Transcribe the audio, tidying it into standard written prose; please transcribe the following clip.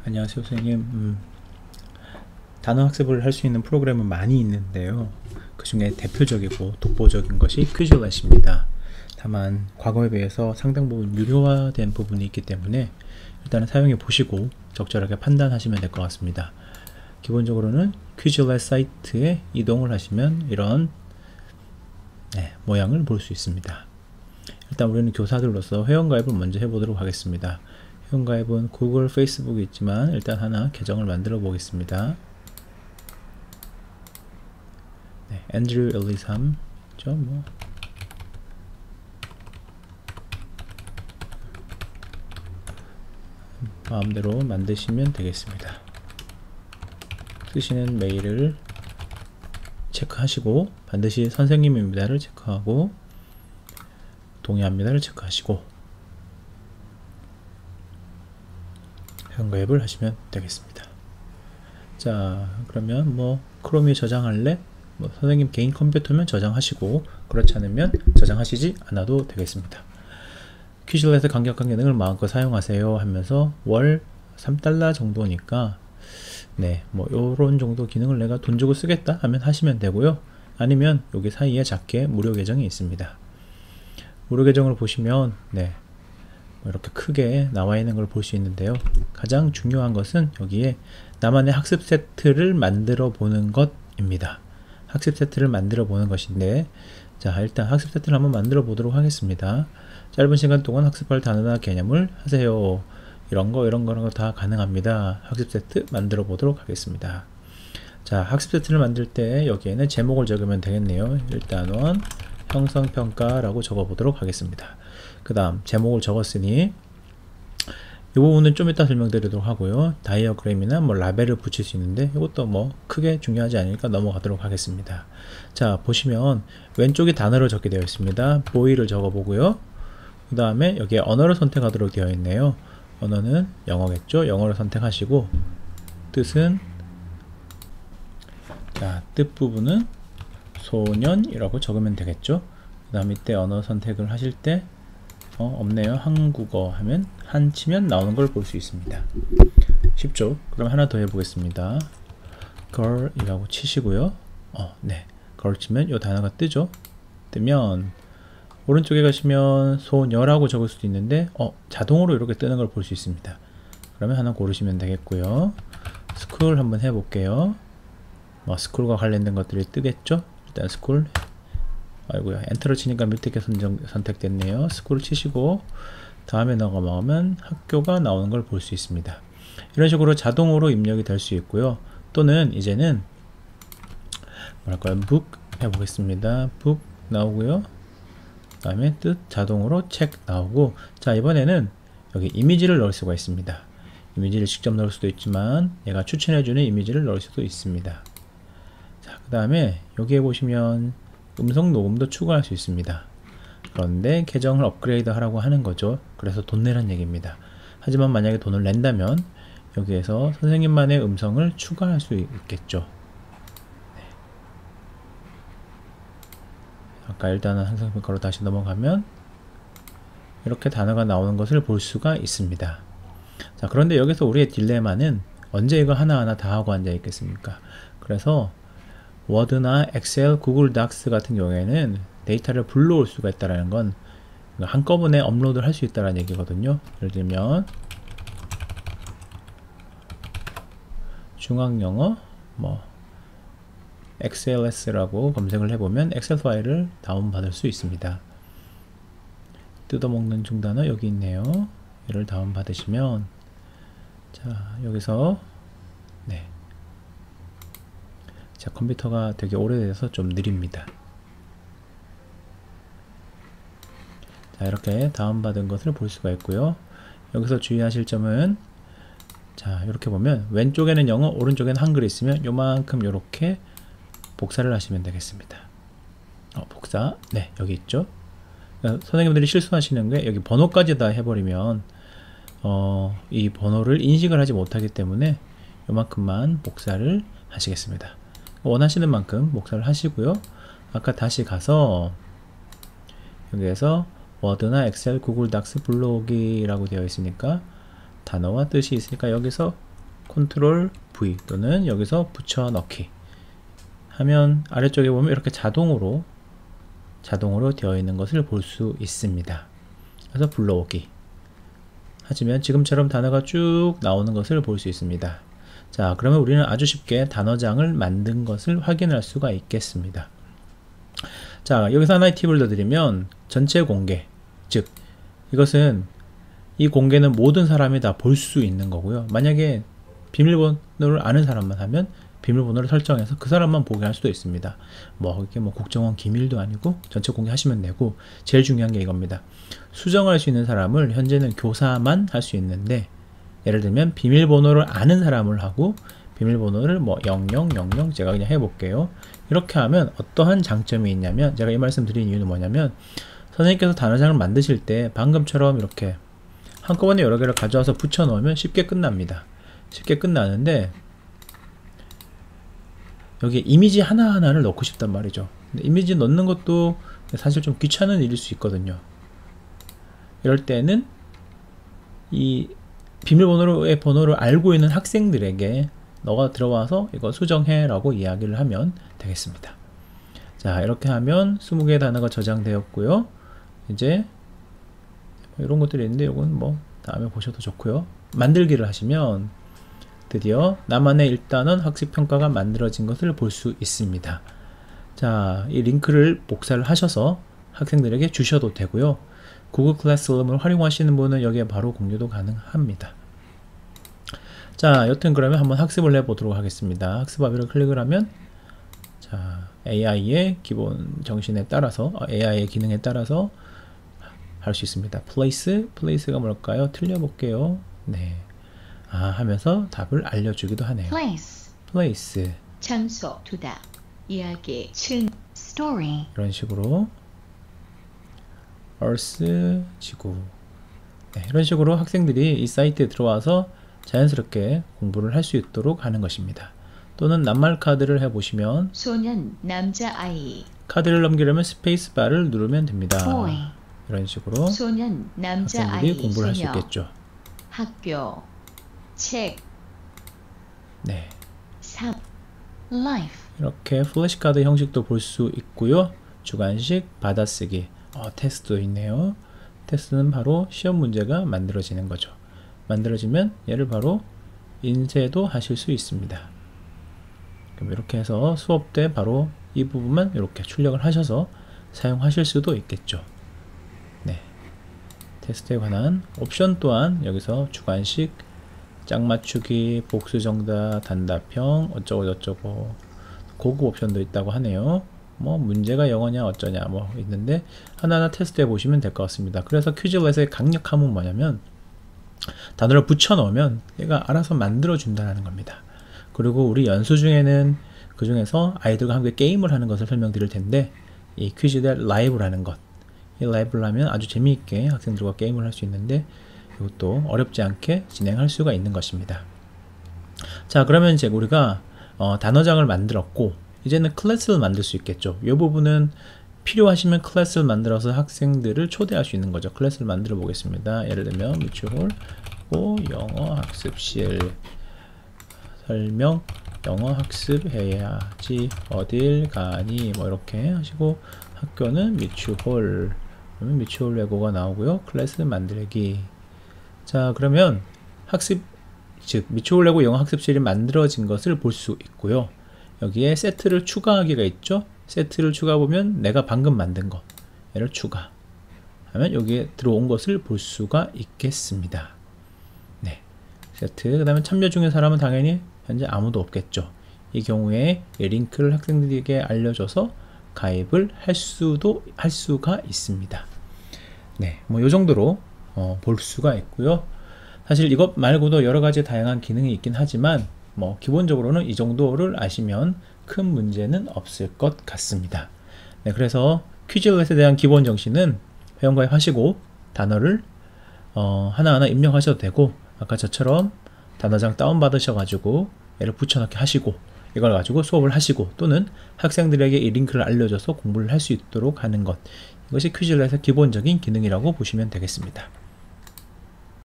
안녕하세요, 선생님. 단어 학습을 할 수 있는 프로그램은 많이 있는데요. 그 중에 대표적이고 독보적인 것이 퀴즐렛입니다. 다만 과거에 비해서 상당 부분 유료화된 부분이 있기 때문에 일단은 사용해 보시고 적절하게 판단하시면 될 것 같습니다. 기본적으로는 퀴즐렛 사이트에 이동을 하시면 이런 모양을 볼 수 있습니다. 일단 우리는 교사들로서 회원가입을 먼저 해보도록 하겠습니다. 회원가입은 구글, 페이스북이 있지만 일단 하나 계정을 만들어 보겠습니다. 앤드류 123 마음대로 만드시면 되겠습니다. 쓰시는 메일을 체크하시고 반드시 선생님입니다를 체크하고 동의합니다를 체크하시고 회원가입을 하시면 되겠습니다. 자, 그러면 크롬에 저장할래? 선생님 개인 컴퓨터면 저장하시고 그렇지 않으면 저장하시지 않아도 되겠습니다. 퀴즐렛의 강력한 기능을 마음껏 사용하세요 하면서 월 3달러 정도니까 요런 정도 기능을 내가 돈 주고 쓰겠다 하면 하시면 되고요. 아니면 여기 사이에 작게 무료 계정이 있습니다. 무료 계정을 보시면 이렇게 크게 나와 있는 걸 볼 수 있는데요. 가장 중요한 것은 여기에 나만의 학습 세트를 만들어 보는 것입니다. 학습 세트를 만들어 보는 것인데, 자, 일단 학습 세트를 한번 만들어 보도록 하겠습니다. 짧은 시간 동안 학습할 단어나 개념을 하세요. 이런 거 다 가능합니다. 학습 세트 만들어 보도록 하겠습니다. 자, 학습 세트를 만들 때 여기에는 제목을 적으면 되겠네요. 1단원 형성평가라고 적어 보도록 하겠습니다. 그 다음 제목을 적었으니 이 부분은 좀 이따 설명드리도록 하고요. 다이어그램이나 라벨을 붙일 수 있는데 이것도 크게 중요하지 않으니까 넘어가도록 하겠습니다. 자, 보시면 왼쪽에 단어를 적게 되어 있습니다. 보이를 적어 보고요. 그 다음에 여기에 언어를 선택하도록 되어 있네요. 언어는 영어겠죠. 영어를 선택하시고 뜻은, 자, 뜻 부분은 소년이라고 적으면 되겠죠. 그 다음 이때 언어 선택을 하실 때 없네요. 한국어 하면 한 치면 나오는 걸 볼 수 있습니다. 쉽죠? 그럼 하나 더 해보겠습니다. girl 이라고 치시고요. girl 치면 이 단어가 뜨죠. 뜨면 오른쪽에 가시면 소녀라고 적을 수도 있는데 자동으로 이렇게 뜨는 걸 볼 수 있습니다. 그러면 하나 고르시면 되겠고요. 스쿨 한번 해볼게요. 스쿨과 관련된 것들이 뜨겠죠. 일단 스쿨, 아이고야, 엔터를 치니까 밑에 게 선택됐네요. 스쿨을 치시고 다음에 넘어가면 학교가 나오는 걸 볼 수 있습니다. 이런 식으로 자동으로 입력이 될 수 있고요. 또는 이제는 book 해보겠습니다. book 나오고요. 그 다음에 뜻 자동으로 책 나오고, 자, 이번에는 여기 이미지를 넣을 수가 있습니다. 이미지를 직접 넣을 수도 있지만 얘가 추천해주는 이미지를 넣을 수도 있습니다. 자, 그 다음에 여기에 보시면 음성 녹음도 추가할 수 있습니다. 그런데 계정을 업그레이드 하라고 하는 거죠. 그래서 돈 내란 얘기입니다. 하지만 만약에 돈을 낸다면 여기에서 선생님만의 음성을 추가할 수 있겠죠. 아까 일단은 항상평가로 다시 넘어가면 이렇게 단어가 나오는 것을 볼 수가 있습니다. 자, 그런데 여기서 우리의 딜레마는 언제 이거 하나하나 다 하고 앉아 있겠습니까? 그래서 워드나 엑셀, 구글 닥스 같은 경우에는 데이터를 불러올 수가 있다는 건 한꺼번에 업로드를 할 수 있다는 얘기거든요. 예를 들면 중앙영어 XLS라고 검색을 해보면 엑셀 파일을 다운받을 수 있습니다. 뜯어먹는 중단어 여기 있네요. 얘를 다운받으시면, 자, 여기서 자, 컴퓨터가 되게 오래돼서 좀 느립니다. 자, 이렇게 다운받은 것을 볼 수가 있고요. 여기서 주의하실 점은, 자, 이렇게 보면 왼쪽에는 영어, 오른쪽에는 한글이 있으면 요만큼 이렇게 복사를 하시면 되겠습니다. 복사, 여기 있죠. 선생님들이 실수하시는 게 여기 번호까지 다 해버리면 이 번호를 인식을 하지 못하기 때문에 요만큼만 복사를 하시겠습니다. 원하시는 만큼 복사를 하시고요. 아까 다시 가서 여기에서 워드나 엑셀, 구글 닥스, 블로그라고 되어 있으니까 단어와 뜻이 있으니까 여기서 컨트롤 V 또는 여기서 붙여넣기 하면 아래쪽에 보면 이렇게 자동으로 되어 있는 것을 볼 수 있습니다. 그래서 불러오기 하시면 지금처럼 단어가 쭉 나오는 것을 볼 수 있습니다. 자, 그러면 우리는 아주 쉽게 단어장을 만든 것을 확인할 수가 있겠습니다. 자, 여기서 하나의 팁을 더 드리면 전체 공개, 즉 이것은 이 공개는 모든 사람이 다 볼 수 있는 거고요. 만약에 비밀번호를 아는 사람만 하면 비밀번호를 설정해서 그 사람만 보게 할 수도 있습니다. 이게 국정원 기밀도 아니고 전체 공개하시면 되고, 제일 중요한 게 이겁니다. 수정할 수 있는 사람을 현재는 교사만 할 수 있는데, 예를 들면 비밀번호를 아는 사람을 하고 비밀번호를 0000 제가 그냥 해볼게요. 이렇게 하면 어떠한 장점이 있냐면, 제가 이 말씀 드린 이유는 뭐냐면, 선생님께서 단어장을 만드실 때 방금처럼 이렇게 한꺼번에 여러 개를 가져와서 붙여 넣으면 쉽게 끝납니다. 쉽게 끝나는데 여기 이미지 하나하나를 넣고 싶단 말이죠. 근데 이미지 넣는 것도 사실 좀 귀찮은 일일 수 있거든요. 이럴 때는 이 비밀번호의 번호를 알고 있는 학생들에게 너가 들어와서 이거 수정해 라고 이야기를 하면 되겠습니다. 자, 이렇게 하면 20개의 단어가 저장되었고요. 이제 이런 것들이 있는데 이건 다음에 보셔도 좋고요. 만들기를 하시면 드디어 나만의 1단원 학습평가가 만들어진 것을 볼 수 있습니다. 자, 이 링크를 복사를 하셔서 학생들에게 주셔도 되고요. 구글 클래스룸을 활용하시는 분은 여기에 바로 공유도 가능합니다. 자, 여튼 그러면 한번 학습을 해보도록 하겠습니다. 학습 화면을 클릭을 하면, 자, AI의 기본 정신에 따라서, AI의 기능에 따라서 할 수 있습니다. place가 뭘까요? 틀려볼게요. 네. 하면서 답을 알려주기도 하네요. place. 장소, 두다, 이야기, story. 이런 식으로 earth, 지구. 네, 이런 식으로 학생들이 이 사이트에 들어와서 자연스럽게 공부를 할 수 있도록 하는 것입니다. 또는 낱말 카드를 해보시면, 소년, 남자아이. 카드를 넘기려면 스페이스 바를 누르면 됩니다. boy. 이런 식으로 소년, 남자아이. 학생들이 공부를 할 수 있겠죠. 학교, 책, 네, life. 이렇게 플래시카드 형식도 볼 수 있고요. 주관식 받아쓰기, 테스트도 있네요. 테스트는 바로 시험 문제가 만들어지는 거죠. 만들어지면 얘를 바로 인쇄도 하실 수 있습니다. 그럼 이렇게 해서 수업 때 바로 이 부분만 이렇게 출력을 하셔서 사용하실 수도 있겠죠. 네, 테스트에 관한 옵션 또한 여기서 주관식, 짝맞추기, 복수정답, 단답형, 어쩌고저쩌고 고급 옵션도 있다고 하네요. 문제가 영어냐 어쩌냐 있는데 하나하나 테스트해 보시면 될 것 같습니다. 그래서 퀴즈렛의 강력함은 뭐냐면, 단어를 붙여 넣으면 얘가 알아서 만들어 준다는 겁니다. 그리고 우리 연수 중에는 그 중에서 아이들과 함께 게임을 하는 것을 설명드릴 텐데, 이 퀴즈렛 라이브라는 것, 이 라이브를 하면 아주 재미있게 학생들과 게임을 할 수 있는데, 이것도 어렵지 않게 진행할 수가 있는 것입니다. 자, 그러면 이제 우리가 단어장을 만들었고, 이제는 클래스를 만들 수 있겠죠. 이 부분은 필요하시면 클래스를 만들어서 학생들을 초대할 수 있는 거죠. 클래스를 만들어 보겠습니다. 예를 들면 미추홀 영어 학습실 설명, 영어 학습해야지 어딜 가니 이렇게 하시고, 학교는 미추홀, 그러면 미추홀 레고가 나오고요. 클래스 만들기. 자, 그러면 학습, 즉 미추홀 레고 영어 학습실이 만들어진 것을 볼 수 있고요. 여기에 세트를 추가하기가 있죠. 세트를 추가해보면 내가 방금 만든 거, 얘를 추가하면 여기에 들어온 것을 볼 수가 있겠습니다. 네, 세트. 그 다음에 참여 중인 사람은 당연히 현재 아무도 없겠죠. 이 경우에 이 링크를 학생들에게 알려줘서 가입을 할 수가 있습니다. 네, 이 정도로 볼 수가 있고요. 사실 이것 말고도 여러 가지 다양한 기능이 있긴 하지만 기본적으로는 이 정도를 아시면 큰 문제는 없을 것 같습니다. 네, 그래서 퀴즈렛에 대한 기본 정신은 회원가입 하시고 단어를 하나하나 입력하셔도 되고, 아까 저처럼 단어장 다운받으셔가지고 얘를 붙여넣기 하시고, 이걸 가지고 수업을 하시고, 또는 학생들에게 이 링크를 알려줘서 공부를 할 수 있도록 하는 것, 이것이 퀴즈렛의 기본적인 기능이라고 보시면 되겠습니다.